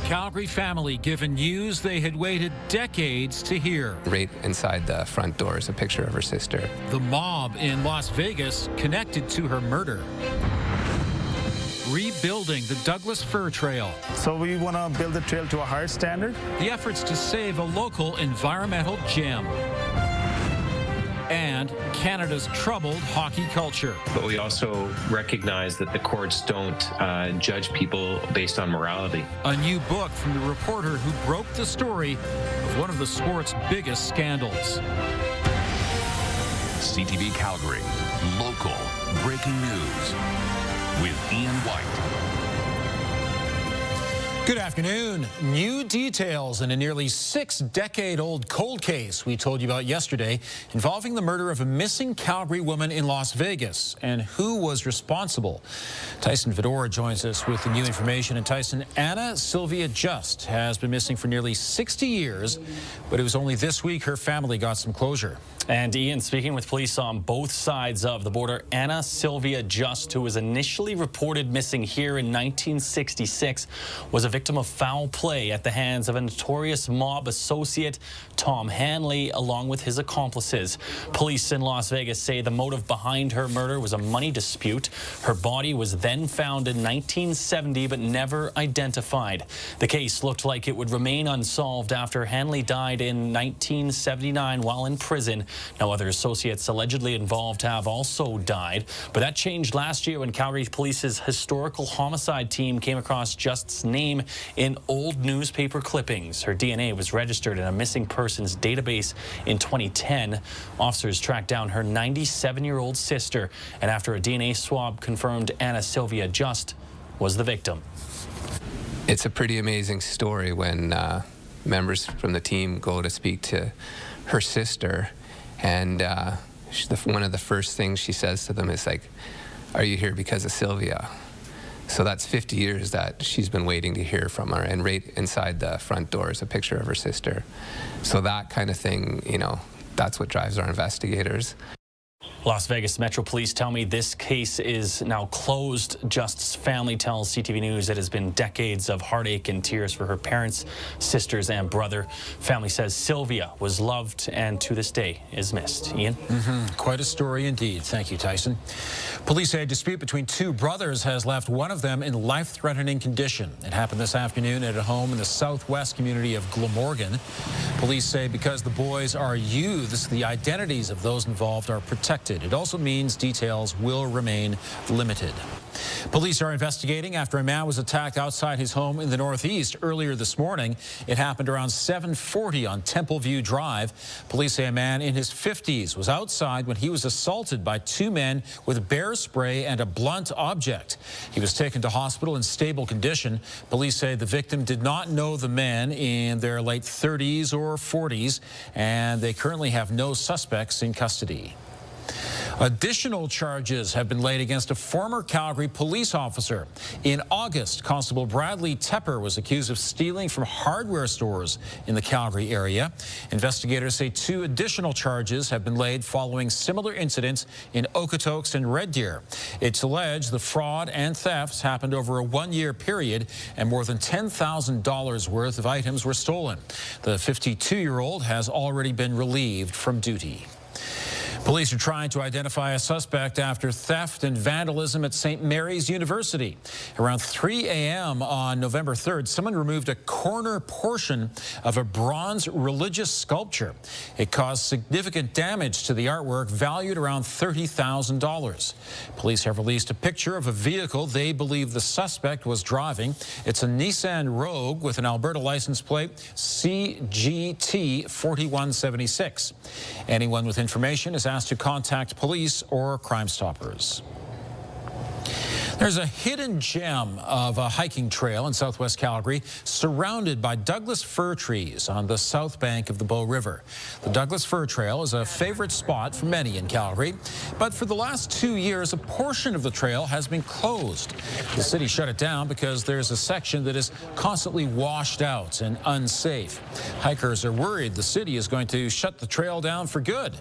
Calgary family given news they had waited decades to hear. Right inside the front door is a picture of her sister. The mob in Las Vegas connected to her murder. Rebuilding the Douglas Fir Trail. So we want to build the trail to a higher standard. The efforts to save a local environmental gem. And Canada's troubled hockey culture. But we also recognize that the courts don't judge people based on morality. A new book from the reporter who broke the story of one of the sport's biggest scandals. CTV Calgary, local breaking news with Ian White. Good afternoon. New details in a nearly 6-decade-old cold case we told you about yesterday involving the murder of a missing Calgary woman in Las Vegas and who was responsible. Tyson Fedora joins us with the new information. And Tyson, Anna Sylvia Just has been missing for nearly 60 years, but it was only this week her family got some closure. And Ian, speaking with police on both sides of the border, Anna Sylvia Just, who was initially reported missing here in 1966, was a victim of foul play at the hands of a notorious mob associate, Tom Hanley, along with his accomplices. Police in Las Vegas say the motive behind her murder was a money dispute. Her body was then found in 1970 but never identified. The case looked like it would remain unsolved after Hanley died in 1979 while in prison. Now, other associates allegedly involved have also died, but that changed last year when Calgary Police's historical homicide team came across Just's name in old newspaper clippings. Her DNA was registered in a missing persons database in 2010. Officers tracked down her 97-year-old sister, and after a DNA swab confirmed Anna Sylvia Just was the victim. It's a pretty amazing story when members from the team go to speak to her sister, and one of the first things she says to them is like, "Are you here because of Sylvia?" So that's 50 years that she's been waiting to hear from her, and right inside the front door is a picture of her sister. So that kind of thing, you know, that's what drives our investigators. Las Vegas Metro Police tell me this case is now closed. Just's family tells CTV News it has been decades of heartache and tears for her parents, sisters, and brother. Family says Sylvia was loved and to this day is missed. Ian? Quite a story indeed. Thank you, Tyson. Police say a dispute between two brothers has left one of them in life-threatening condition. It happened this afternoon at a home in the southwest community of Glamorgan. Police say because the boys are youths, the identities of those involved are protected. It also means details will remain limited. Police are investigating after a man was attacked outside his home in the northeast earlier this morning. It happened around 7:40 on Templeview Drive. Police say a man in his 50s was outside when he was assaulted by two men with bear spray and a blunt object. He was taken to hospital in stable condition. Police say the victim did not know the men in their late 30s or 40s, and they currently have no suspects in custody. Additional charges have been laid against a former Calgary police officer. In August, Constable Bradley Tepper was accused of stealing from hardware stores in the Calgary area. Investigators say 2 additional charges have been laid following similar incidents in Okotoks and Red Deer. It's alleged the fraud and thefts happened over a 1-year period, and more than $10,000 worth of items were stolen. The 52-year-old has already been relieved from duty. Police are trying to identify a suspect after theft and vandalism at St. Mary's University. Around 3 a.m. on November 3rd, someone removed a corner portion of a bronze religious sculpture. It caused significant damage to the artwork, valued around $30,000. Police have released a picture of a vehicle they believe the suspect was driving. It's a Nissan Rogue with an Alberta license plate CGT 4176. Anyone with information is asked to contact police or Crime Stoppers. There's a hidden gem of a hiking trail in southwest Calgary surrounded by Douglas fir trees on the south bank of the Bow River. The Douglas Fir Trail is a favorite spot for many in Calgary, but for the last 2 years, a portion of the trail has been closed. The city shut it down because there's a section that is constantly washed out and unsafe. Hikers are worried the city is going to shut the trail down for good,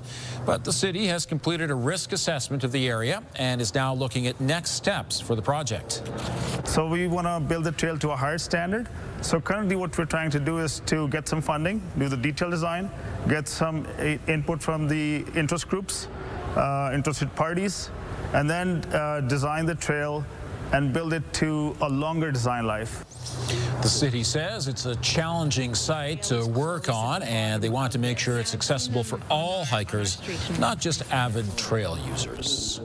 but the city has completed a risk assessment of the area and is now looking at next steps for the project. So we want to build the trail to a higher standard. So currently what we're trying to do is to get some funding, do the detail design, get some input from the interest groups, interested parties, and then design the trail and build it to a longer design life. The city says it's a challenging site to work on, and they want to make sure it's accessible for all hikers, not just avid trail users.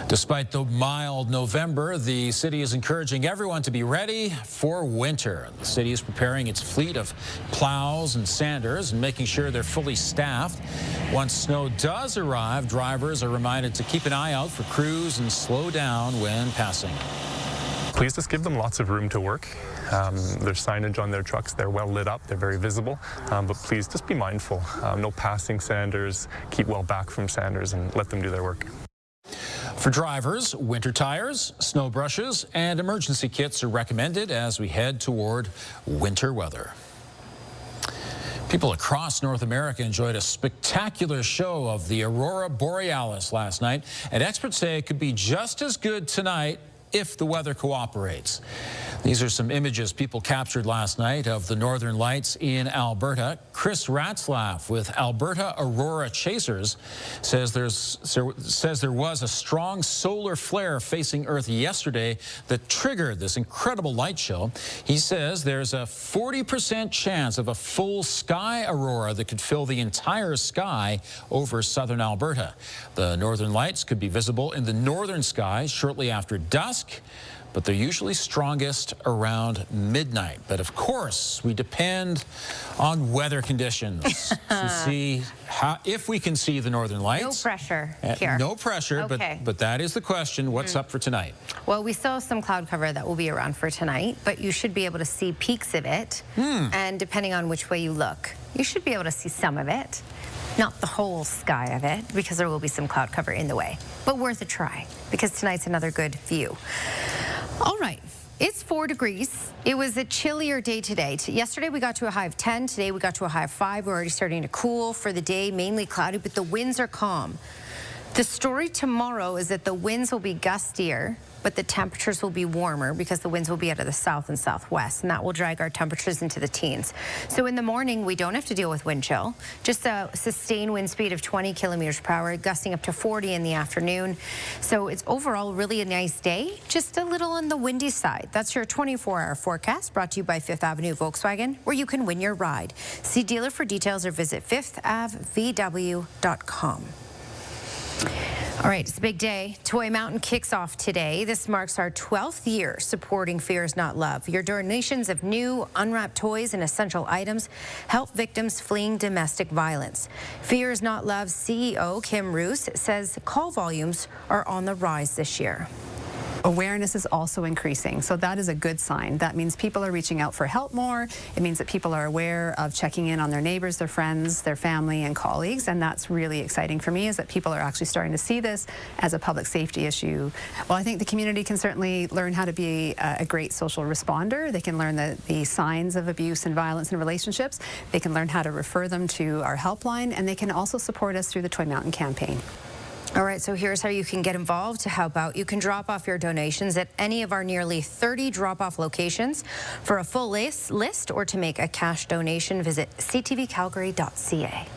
Despite the mild November, the city is encouraging everyone to be ready for winter. The city is preparing its fleet of plows and sanders and making sure they're fully staffed. Once snow does arrive, drivers are reminded to keep an eye out for crews and slow down when passing. Please just give them lots of room to work. There's signage on their trucks. They're well lit up. They're very visible. But please just be mindful. No passing sanders. Keep well back from sanders and let them do their work. For drivers, winter tires, snow brushes, and emergency kits are recommended as we head toward winter weather. People across North America enjoyed a spectacular show of the Aurora Borealis last night, and experts say it could be just as good tonight if the weather cooperates. These are some images people captured last night of the Northern Lights in Alberta. Chris Ratzlaff with Alberta Aurora Chasers says there was a strong solar flare facing Earth yesterday that triggered this incredible light show. He says there's a 40% chance of a full sky aurora that could fill the entire sky over southern Alberta. The Northern Lights could be visible in the northern sky shortly after dusk, but they're usually strongest around midnight. But of course, we depend on weather conditions to see if we can see the Northern Lights. No pressure here. No pressure, okay. but that is the question. What's up for tonight? Well, we still have some cloud cover that will be around for tonight, but you should be able to see peaks of it. And depending on which way you look, you should be able to see some of it. Not the whole sky of it, because there will be some cloud cover in the way. But worth a try, because tonight's another good view. All right, it's 4 degrees. It was a chillier day today. Yesterday we got to a high of 10. Today we got to a high of 5. We're already starting to cool for the day, mainly cloudy, but the winds are calm. The story tomorrow is that the winds will be gustier, but the temperatures will be warmer because the winds will be out of the south and southwest, and that will drag our temperatures into the teens. So in the morning, we don't have to deal with wind chill, just a sustained wind speed of 20 kilometers per hour, gusting up to 40 in the afternoon. So it's overall really a nice day, just a little on the windy side. That's your 24-hour forecast, brought to you by Fifth Avenue Volkswagen, where you can win your ride. See dealer for details or visit fifthAvVW.com. All right, it's a big day. Toy Mountain kicks off today. This marks our 12th year supporting Fear Is Not Love. Your donations of new, unwrapped toys and essential items help victims fleeing domestic violence. Fear Is Not Love's CEO, Kim Roos, says call volumes are on the rise this year. Awareness is also increasing, so that is a good sign. That means people are reaching out for help more. It means that people are aware of checking in on their neighbors, their friends, their family and colleagues, and that's really exciting for me, is that people are actually starting to see this as a public safety issue. Well, I think the community can certainly learn how to be a great social responder. They can learn the signs of abuse and violence in relationships. They can learn how to refer them to our helpline, and they can also support us through the Toy Mountain campaign. All right, so here's how you can get involved to help out. You can drop off your donations at any of our nearly 30 drop-off locations. For a full list or to make a cash donation, visit ctvcalgary.ca.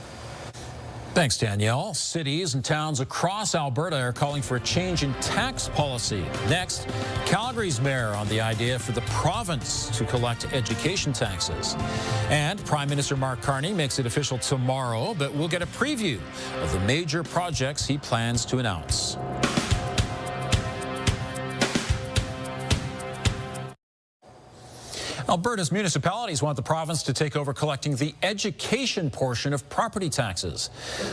Thanks, Danielle. Cities and towns across Alberta are calling for a change in tax policy. Next, Calgary's mayor on the idea for the province to collect education taxes. And Prime Minister Mark Carney makes it official tomorrow, but we'll get a preview of the major projects he plans to announce. Alberta's municipalities want the province to take over collecting the education portion of property taxes.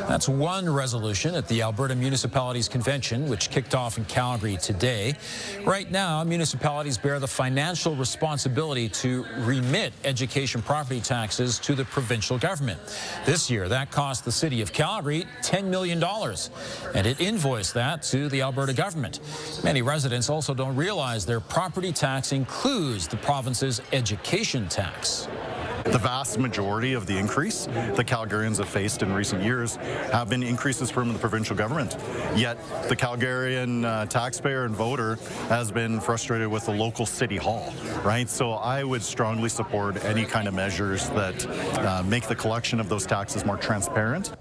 That's one resolution at the Alberta Municipalities Convention, which kicked off in Calgary today. Right now, municipalities bear the financial responsibility to remit education property taxes to the provincial government. This year, that cost the city of Calgary $10 million, and it invoiced that to the Alberta government. Many residents also don't realize their property tax includes the province's education tax. The vast majority of the increase that Calgarians have faced in recent years have been increases from the provincial government. Yet the Calgarian taxpayer and voter has been frustrated with the local city hall, right? So I would strongly support any kind of measures that make the collection of those taxes more transparent.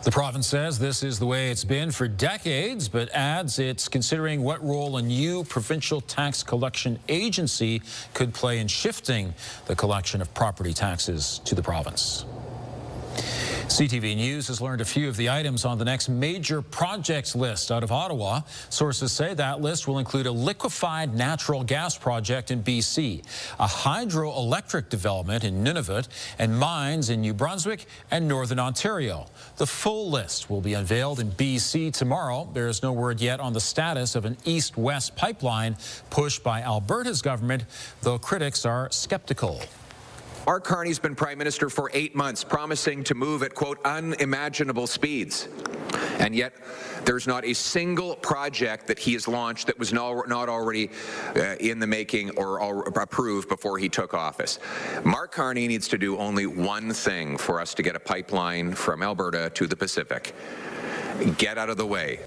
The province says this is the way it's been for decades, but adds it's considering what role a new provincial tax collection agency could play in shifting the collection of property taxes to the province. CTV News has learned a few of the items on the next major projects list out of Ottawa. Sources say that list will include a liquefied natural gas project in BC, a hydroelectric development in Nunavut, and mines in New Brunswick and Northern Ontario. The full list will be unveiled in BC tomorrow. There is no word yet on the status of an east-west pipeline pushed by Alberta's government, though critics are skeptical. Mark Carney's been Prime Minister for 8 months, promising to move at, quote, unimaginable speeds. And yet, there's not a single project that he has launched that was not already in the making or approved before he took office. Mark Carney needs to do only one thing for us to get a pipeline from Alberta to the Pacific. Get out of the way.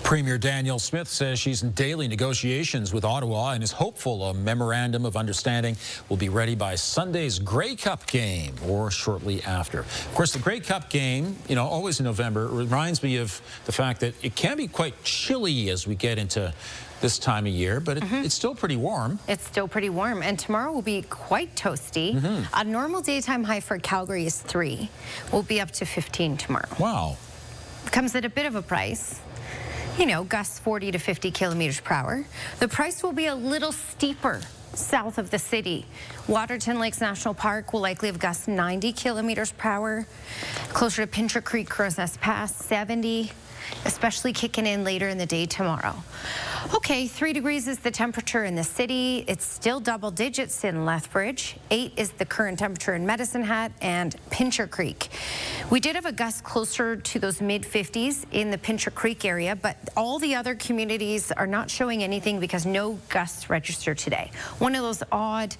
Premier Danielle Smith says she's in daily negotiations with Ottawa and is hopeful a memorandum of understanding will be ready by Sunday's Grey Cup game or shortly after. Of course, the Grey Cup game, you know, always in November, reminds me of the fact that it can be quite chilly as we get into this time of year, but it's still pretty warm. It's still pretty warm, and tomorrow will be quite toasty. A normal daytime high for Calgary is 3. We'll be up to 15 tomorrow. Wow. Comes at a bit of a price. You know, gusts 40 to 50 kilometers per hour. The price will be a little steeper south of the city. Waterton Lakes National Park will likely have gusts 90 kilometers per hour. Closer to Pincher Creek, Crow's Nest Pass, 70, especially kicking in later in the day tomorrow. Okay, 3 degrees is the temperature in the city. It's still double digits in Lethbridge. 8 is the current temperature in Medicine Hat and Pincher Creek. We did have a gust closer to those mid-50s in the Pincher Creek area, but all the other communities are not showing anything because no gusts registered today. One of those odd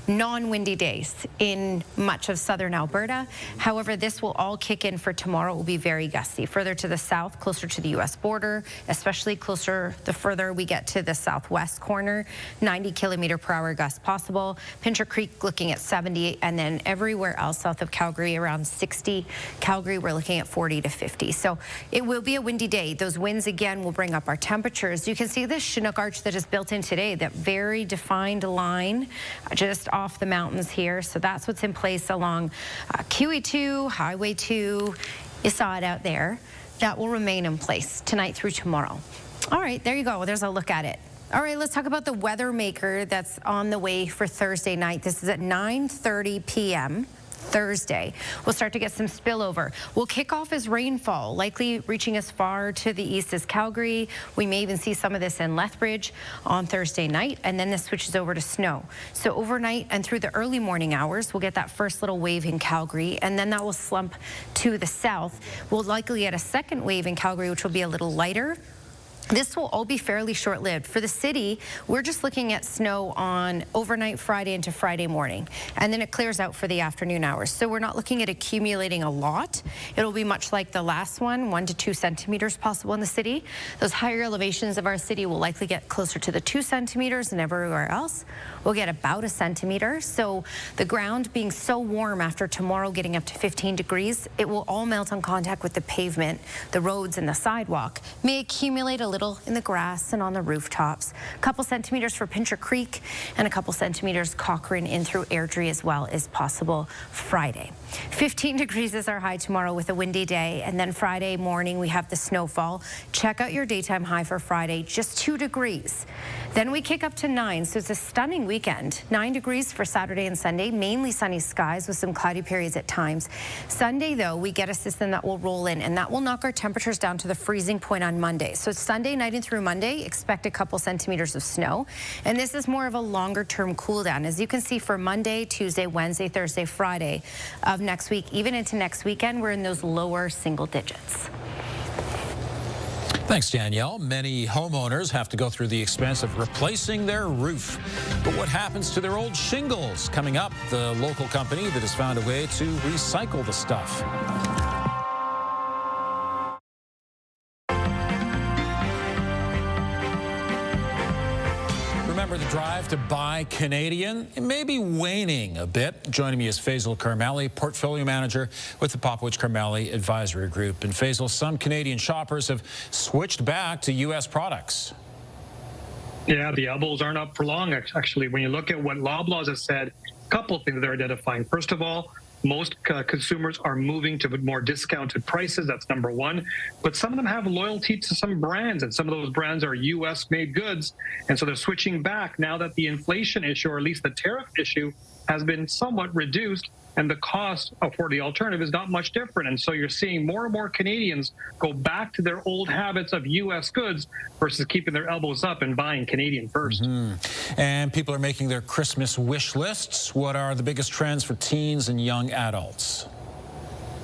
non-windy days in much of southern Alberta. However, this will all kick in for tomorrow. It will be very gusty. Further to the south, closer to the U.S. border, especially closer the further we get to the southwest corner, 90 kilometer per hour gusts possible. Pincher Creek looking at 70, and then everywhere else south of Calgary around 60. Calgary, we're looking at 40 to 50. So it will be a windy day. Those winds again will bring up our temperatures. You can see this Chinook arch that is built in today, that very defined line just off the mountains here. So that's what's in place along QE2, Highway 2. You saw it out there. That will remain in place tonight through tomorrow. All right, there you go. There's a look at it. All right, let's talk about the weather maker that's on the way for Thursday night. This is at 9:30 p.m. Thursday. We'll start to get some spillover. We'll kick off as rainfall, likely reaching as far to the east as Calgary. We may even see some of this in Lethbridge on Thursday night, and then this switches over to snow. So overnight and through the early morning hours, we'll get that first little wave in Calgary, and then that will slump to the south. We'll likely get a second wave in Calgary, which will be a little lighter. This will all be fairly short-lived. For the city, we're just looking at snow on overnight Friday into Friday morning, and then it clears out for the afternoon hours. So we're not looking at accumulating a lot. It'll be much like the last one, 1 to 2 centimeters possible in the city. Those higher elevations of our city will likely get closer to the 2 centimeters, and everywhere else we'll get about 1 centimeter. So the ground being so warm after tomorrow getting up to 15 degrees, it will all melt on contact with the pavement, the roads, and the sidewalk. May accumulate a little in the grass and on the rooftops. A couple centimeters for Pincher Creek, and a couple centimeters Cochrane in through Airdrie as well is possible Friday. 15 degrees is our high tomorrow with a windy day, and then Friday morning we have the snowfall. Check out your daytime high for Friday, just 2 degrees. Then we kick up to 9, so it's a stunning weekend. 9 degrees for Saturday and Sunday, mainly sunny skies with some cloudy periods at times. Sunday, though, we get a system that will roll in, and that will knock our temperatures down to the freezing point on Monday. So Sunday night and through Monday, expect a couple centimeters of snow. And this is more of a longer-term cool down. As you can see, for Monday, Tuesday, Wednesday, Thursday, Friday of next week, even into next weekend, we're in those lower single digits. Thanks, Danielle. Many homeowners have to go through the expense of replacing their roof. But what happens to their old shingles? Coming up, the local company that has found a way to recycle the stuff. Remember the drive to buy Canadian? It may be waning a bit. Joining me is Faisal Karmali, Portfolio Manager with the Popowich Karmali Advisory Group. And Faisal, some Canadian shoppers have switched back to U.S. products. Yeah, the elbows aren't up for long, actually. When you look at what Loblaws has said, a couple of things they're identifying. First of all, most consumers are moving to more discounted prices. That's number one. But some of them have loyalty to some brands, and some of those brands are U.S.-made goods. And so they're switching back now that the inflation issue, or at least the tariff issue, has been somewhat reduced, and the cost for the alternative is not much different. And so you're seeing more and more Canadians go back to their old habits of U.S. goods versus keeping their elbows up and buying Canadian first. And people are making their Christmas wish lists. What are the biggest trends for teens and young adults?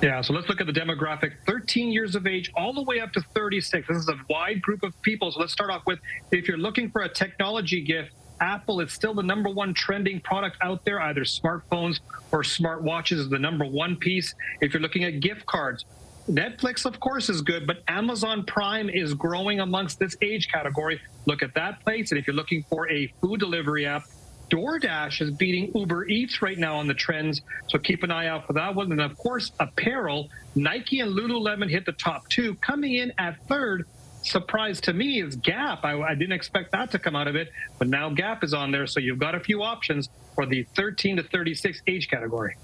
Yeah, so let's look at the demographic, 13 years of age, all the way up to 36. This is a wide group of people. So let's start off with, if you're looking for a technology gift, Apple is still the #1 trending product out there. Either smartphones or smartwatches is the #1 piece. If you're looking at gift cards, Netflix, of course, is good, but Amazon Prime is growing amongst this age category. Look at that place. And if you're looking for a food delivery app, DoorDash is beating Uber Eats right now on the trends, so keep an eye out for that one. And, of course, apparel, Nike and Lululemon hit the top 2. Coming in at third, surprise to me, is Gap. I didn't expect that to come out of it, but now Gap is on there, so you've got a few options for the 13 to 36 age category.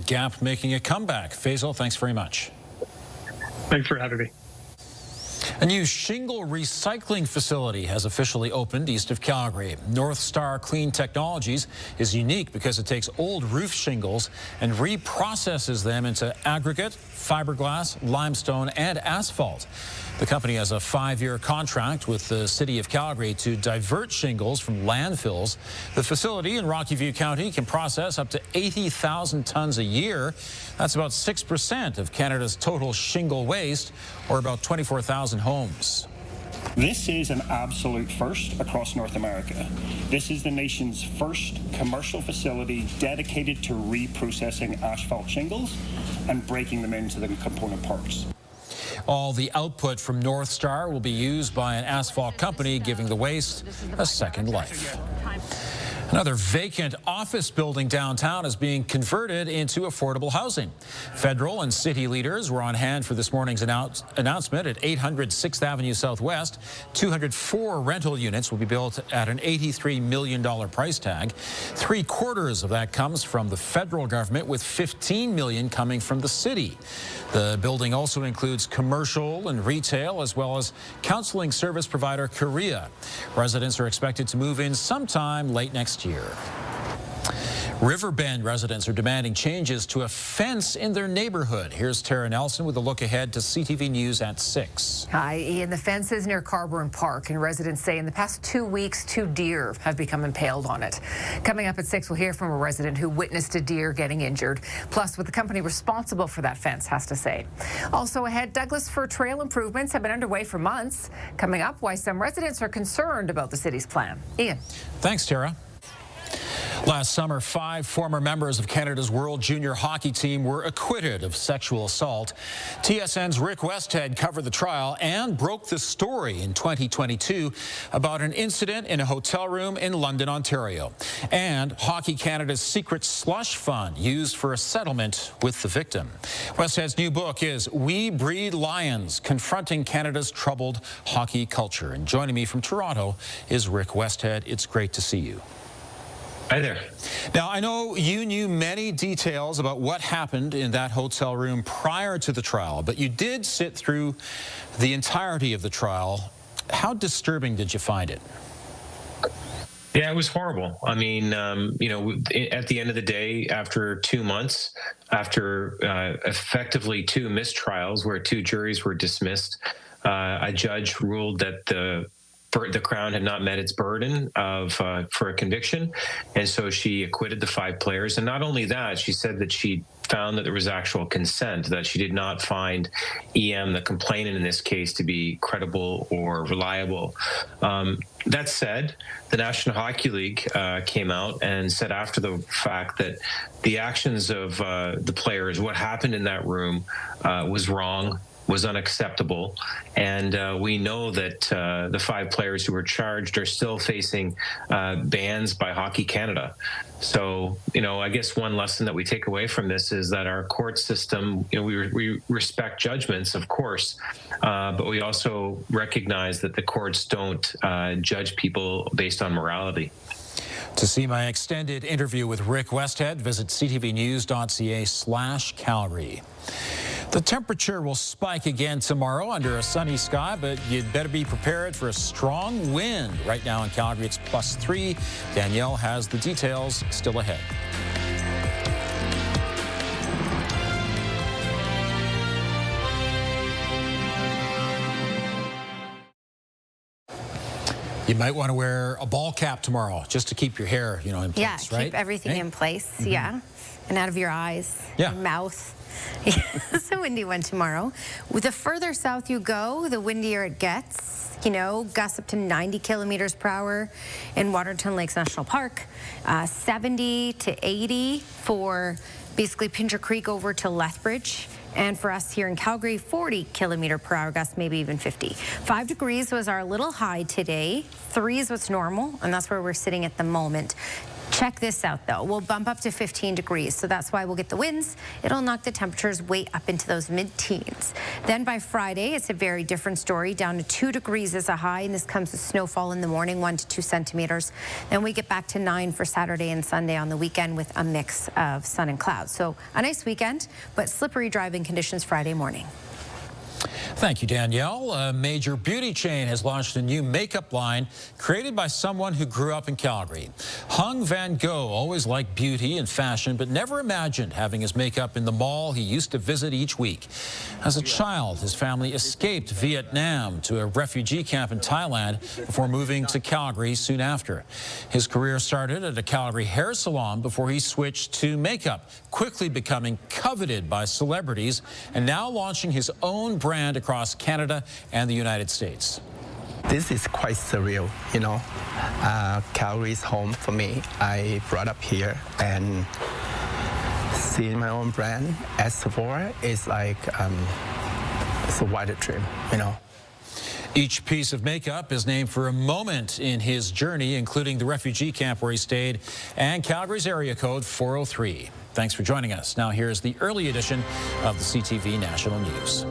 Gap making a comeback. Faisal, thanks very much. Thanks for having me. A new shingle recycling facility has officially opened east of Calgary. North Star Clean Technologies is unique because it takes old roof shingles and reprocesses them into aggregate, fiberglass, limestone, and asphalt. The company has a 5-year contract with the City of Calgary to divert shingles from landfills. The facility in Rocky View County can process up to 80,000 tons a year. That's about 6% of Canada's total shingle waste, or about 24,000 homes. This is an absolute first across North America. This is the nation's first commercial facility dedicated to reprocessing asphalt shingles and breaking them into the component parts. All the output from North Star will be used by an asphalt company, giving the waste a second life. Another vacant office building downtown is being converted into affordable housing. Federal and city leaders were on hand for this morning's announcement at 800 6th Avenue Southwest. 204 rental units will be built at an $83 million price tag. 3/4 of that comes from the federal government, with $15 million coming from the city. The building also includes commercial and retail, as well as counseling service provider Korea. Residents are expected to move in sometime late next year. Riverbend residents are demanding changes to a fence in their neighborhood. Here's Tara Nelson with a look ahead to CTV News at 6. Hi, Ian. The fence is near Carburn Park, and residents say in the past 2 weeks, 2 deer have become impaled on it. Coming up at 6, we'll hear from a resident who witnessed a deer getting injured, plus what the company responsible for that fence has to say. Also ahead, Douglas Fir Trail improvements have been underway for months. Coming up, why some residents are concerned about the city's plan. Ian. Thanks, Tara. Last summer, 5 former members of Canada's World Junior Hockey team were acquitted of sexual assault. TSN's Rick Westhead covered the trial and broke the story in 2022 about an incident in a hotel room in London, Ontario, and Hockey Canada's secret slush fund used for a settlement with the victim. Westhead's new book is We Breed Lions, Confronting Canada's Troubled Hockey Culture. And joining me from Toronto is Rick Westhead. It's great to see you. Hi there. Now, I know you knew many details about what happened in that hotel room prior to the trial, but you did sit through the entirety of the trial. How disturbing did you find it? Yeah, it was horrible. I mean, you know, at the end of the day, after 2 months, after effectively 2 mistrials where 2 juries were dismissed, a judge ruled that the the Crown had not met its burden of for a conviction, and so she acquitted the 5 players. And not only that, she said that she found that there was actual consent, that she did not find EM, the complainant in this case, to be credible or reliable. That said, the National Hockey League came out and said after the fact that the actions of the players, what happened in that room, was wrong, was unacceptable, and we know that the 5 players who were charged are still facing bans by Hockey Canada. So, I guess one lesson that we take away from this is that our court system, we respect judgments, of course, but we also recognize that the courts don't judge people based on morality. To see my extended interview with Rick Westhead, visit ctvnews.ca/Calgary. The temperature will spike again tomorrow under a sunny sky, but you'd better be prepared for a strong wind. Right now in Calgary, it's +3. Danielle has the details still ahead. You might want to wear a ball cap tomorrow just to keep your hair, in place, yeah, right? keep everything in place, yeah. And out of your eyes, your mouth. It's a windy one tomorrow. The further south you go, the windier it gets. Gusts up to 90 kilometers per hour in Waterton Lakes National Park, 70 to 80 for basically Pincher Creek over to Lethbridge. And for us here in Calgary, 40 kilometer per hour gusts, maybe even 50. 5 degrees was our little high today. 3 is what's normal, and that's where we're sitting at the moment. Check this out, though. We'll bump up to 15 degrees, so that's why we'll get the winds. It'll knock the temperatures way up into those mid-teens. Then by Friday, it's a very different story. Down to 2 degrees as a high, and this comes with snowfall in the morning, 1 to 2 centimeters. Then we get back to 9 for Saturday and Sunday on the weekend with a mix of sun and clouds. So a nice weekend, but slippery driving conditions Friday morning. Thank you, Danielle. A major beauty chain has launched a new makeup line created by someone who grew up in Calgary. Hung Van Gogh always liked beauty and fashion, but never imagined having his makeup in the mall he used to visit each week. As a child, his family escaped Vietnam to a refugee camp in Thailand before moving to Calgary soon after. His career started at a Calgary hair salon before he switched to makeup, quickly becoming coveted by celebrities and now launching his own brand across Canada and the United States. This is quite surreal, Calgary's home for me. I brought up here and seeing my own brand as Sephora is like, it's a wider dream, Each piece of makeup is named for a moment in his journey, including the refugee camp where he stayed and Calgary's area code 403. Thanks for joining us. Now here's the early edition of the CTV National News.